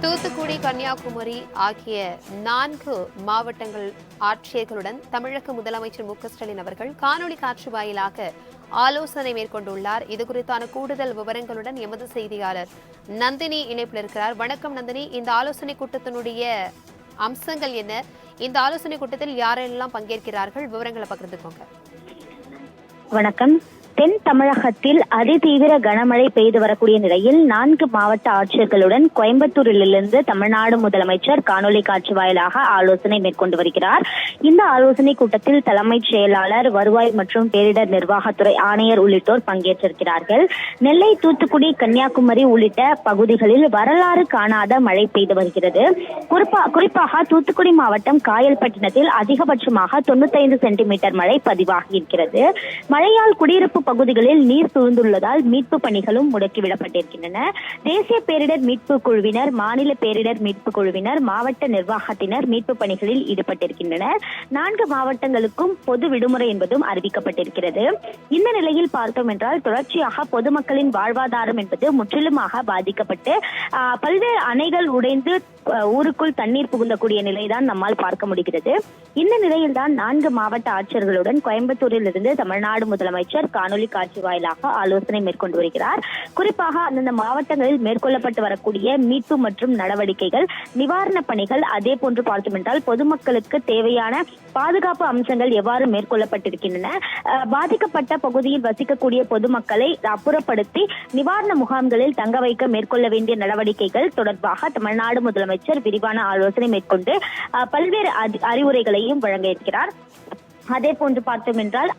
தூத்துக்குடி, கன்னியாகுமரி ஆகிய 4 மாவட்டங்கள் ஆட்சியர்களுடன் தமிழக முதலமைச்சர் மு.க.ஸ்டாலின் அவர்கள் காணொலி காட்சி வாயிலாக ஆலோசனை மேற்கொண்டுள்ளார். இதுகுறித்தான கூடுதல் விவரங்களுடன் எமது செய்தியாளர் நந்தினி இணைப்பில் இருக்கிறார். வணக்கம் நந்தினி. இந்த ஆலோசனை கூட்டத்தினுடைய அம்சங்கள் என்ன? இந்த ஆலோசனை கூட்டத்தில் யாரெல்லாம் பங்கேற்கிறார்கள்? விவரங்களை பகிர்ந்துக்கோங்க. வணக்கம். தென் தமிழகத்தில் அதிதீவிர கனமழை பெய்து வரக்கூடிய நிலையில் 4 மாவட்ட ஆட்சியர்களுடன் கோயம்புத்தூரிலிருந்து தமிழ்நாடு முதலமைச்சர் காணொலி காட்சி வாயிலாக ஆலோசனை மேற்கொண்டு வருகிறார். இந்த ஆலோசனை கூட்டத்தில் தலைமைச் செயலாளர், வருவாய் மற்றும் பேரிடர் நிர்வாகத்துறை ஆணையர் உள்ளிட்டோர் பங்கேற்றிருக்கிறார்கள். நெல்லை, தூத்துக்குடி, கன்னியாகுமரி உள்ளிட்ட பகுதிகளில் வரலாறு காணாத மழை பெய்து வருகிறது. குறிப்பாக தூத்துக்குடி மாவட்டம் காயல்பட்டினத்தில் அதிகபட்சமாக 95 சென்டிமீட்டர் மழை பதிவாகியிருக்கிறது. மழையால் குடியிருப்பு பகுதிகளில் நீர் சூழ்ந்துள்ளதால் மீட்பு பணிகளும் முடக்கிவிடப்பட்டிருக்கின்றன. தேசிய பேரிடர் மீட்பு குழுவினர், மாநில பேரிடர் மீட்பு குழுவினர், மாவட்ட நிர்வாகத்தினர் மீட்பு பணிகளில் ஈடுபட்டிருக்கின்றனர். 4 மாவட்டங்களுக்கும் பொது விடுமுறை என்பதும் அறிவிக்கப்பட்டிருக்கிறது. இந்த நிலையில் பார்த்தோம் என்றால் தொடர்ச்சியாக பொதுமக்களின் வாழ்வாதாரம் என்பது முற்றிலுமாக பாதிக்கப்பட்டு பல்வேறு அணைகள் உடைந்து ஊருக்குள் தண்ணீர் புகுந்தக்கூடிய நிலைதான் நம்மால் பார்க்க முடிகிறது. இந்த நிலையில்தான் 4 மாவட்ட ஆட்சியர்களுடன் கோயம்புத்தூரில் இருந்து தமிழ்நாடு முதலமைச்சர் காணொலி காட்சி வாயிலாக ஆலோசனை மேற்கொண்டு வருகிறார். குறிப்பாக அந்தந்த மாவட்டங்களில் மேற்கொள்ளப்பட்டு வரக்கூடிய மீட்பு மற்றும் நடவடிக்கைகள், நிவாரணப் பணிகள், அதே போன்று பார்த்தோம் என்றால் பொதுமக்களுக்கு தேவையான பாதுகாப்பு அம்சங்கள் எவ்வாறு மேற்கொள்ளப்பட்டிருக்கின்றன, பாதிக்கப்பட்ட பகுதியில் வசிக்கக்கூடிய பொதுமக்களை அப்புறப்படுத்தி நிவாரண முகாம்களில் தங்க வைக்க மேற்கொள்ள வேண்டிய நடவடிக்கைகள் தொடர்பாக தமிழ்நாடு முதலமைச்சர் விரிவான ஆலோசனை மேற்கொண்டு பல்வேறு அறிவுரைகளையும் வழங்க இருக்கிறார். அதே போன்று பார்த்தோம் என்றால்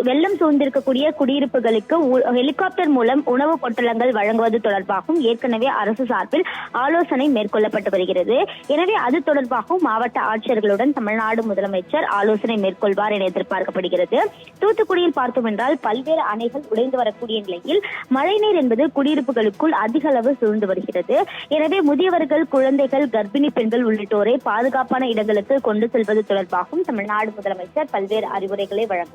வெள்ளம் சூழ்ந்திருக்கக்கூடிய குடியிருப்புகளுக்கு ஹெலிகாப்டர் மூலம் உணவு பொட்டலங்கள் வழங்குவது தொடர்பாகவும் ஏற்கனவே அரசு சார்பில் ஆலோசனை மேற்கொள்ளப்பட்டு வருகிறது. எனவே அது தொடர்பாகவும் மாவட்ட ஆட்சியர்களுடன் தமிழ்நாடு முதலமைச்சர் ஆலோசனை மேற்கொள்வார் என எதிர்பார்க்கப்படுகிறது. தூத்துக்குடியில் பார்த்தோம் என்றால் பல்வேறு அணைகள் உடைந்து வரக்கூடிய நிலையில் மழைநீர் என்பது குடியிருப்புகளுக்குள் அதிக அளவு சூழ்ந்து வருகிறது. எனவே முதியவர்கள், குழந்தைகள், கர்ப்பிணி பெண்கள் உள்ளிட்டோரை பாதுகாப்பான இடங்களுக்கு கொண்டு செல்வது தொடர்பாகவும் தமிழ்நாடு முதலமைச்சர் பல்வேறு அறிவுரைகளை வழங்குவார்.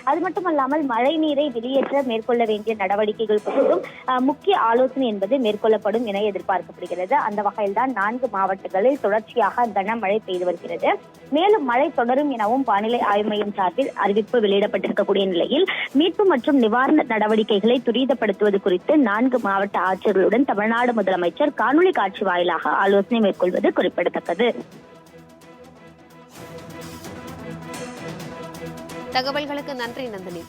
அது மட்டுமல்லாமல் மழை நீரை வெளியேற்ற மேற்கொள்ள வேண்டிய நடவடிக்கைகள் குறித்தும் முக்கிய ஆலோசனை என்பது மேற்கொள்ளப்படும் என எதிர்பார்க்கப்படுகிறது. அந்த வகையில் தான் 4 மாவட்டங்களில் தொடர்ச்சியாக கனமழை பெய்து வருகிறது. மேலும் மழை தொடரும் எனவும் வானிலை ஆய்வு மையம் சார்பில் அறிவிப்பு வெளியிடப்பட்டிருக்கக்கூடிய நிலையில் மீட்பு மற்றும் நிவாரண நடவடிக்கைகளை துரிதப்படுத்துவது குறித்து 4 மாவட்ட ஆட்சியர்களுடன் தமிழ்நாடு முதலமைச்சர் காணொலி காட்சி வாயிலாக ஆலோசனை மேற்கொள்வது குறிப்பிடத்தக்கது. தகவல்களுக்கு நன்றி நந்தினி.